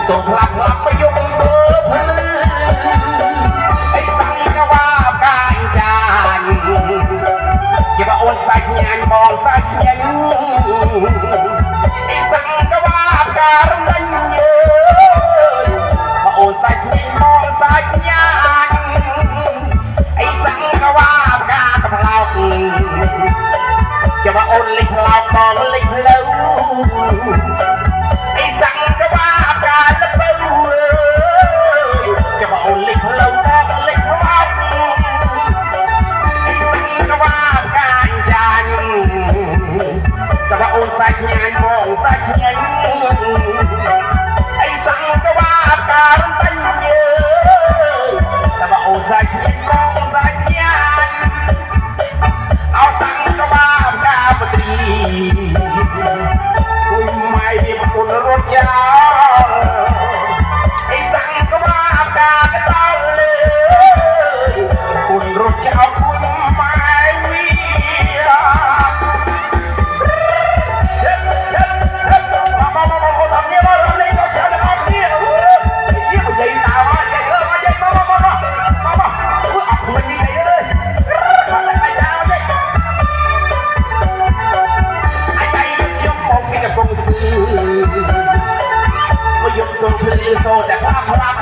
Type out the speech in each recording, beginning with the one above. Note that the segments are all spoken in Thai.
ส่งหลับไปยุ่งเบอร์เพลไอ้สังก็ว่าการจานอย่ามาโอนสายสัญญาณมองสายสัญญาณไอ้สังก็ว่าการดันเยอะมาโอนสายสัญญาณมองสายสัญญาณไอ้สังก็ว่าการกับเราจะมาโอนลิพลาวมองลิพลาวไอ้สังก็ว่าการละเบ้อจะมาโอนลิพลาวมองลิพลาวไอ้สังก็ว่าการจานจะมาโอนสายสัญญาณมองสายสัญญาณไอ้สังก็ว่าการตั้งเยอะจะมาโอนสายสัญญาณมองสายสัญญาณเอาสังก็ว่าการปฏิคุยไม่มีบุญรถยาวไอ้สังก็ว่าการกันเล่าเลยบุญรถยาวคุยไม่วิมาทำเนี่ยมาทำเนี่ยก็จะทำเนี่ยยี่ห้อใหญ่ตามาใหญ่เออมาใหญ่มาอับมันดีใหญ่เลยมาแต่ไอ้ยาวเลยไอ้ใจยุ่งมองที่จะปรุงสีมายุ่งตัวเพลินโซแต่พลับ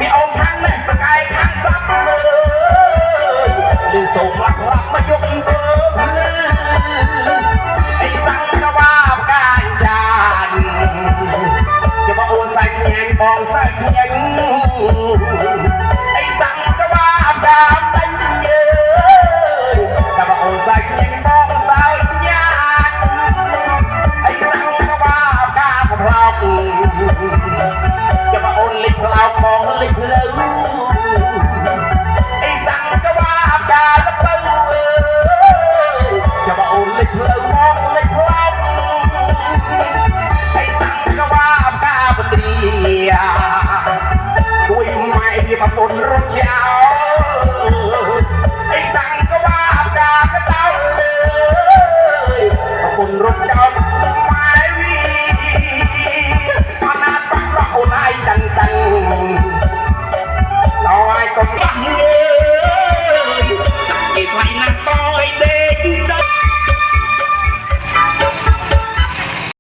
มีองค์ทั้งแม่ประกายทั้งซับเลยลิโซพลับมายุ่งเบอร์เพลินไอ้สังก็ว่าการจานจะมาโอนสายเสียงมองสายเสียงไอ้สังก็ว่าการตันเยอะจะมาโอนสายเสียงมองสายเสียงไอ้สังก็ว่าการพลาวจะมาโอนลิพลาวมองลิพลาวไอ้สังก็ว่าการละเบ้อจะมาโอนลิพลาวมองลิพลาวไอ้สังก็ว่าการปฏิคุยไม่มีมาปนรถยาว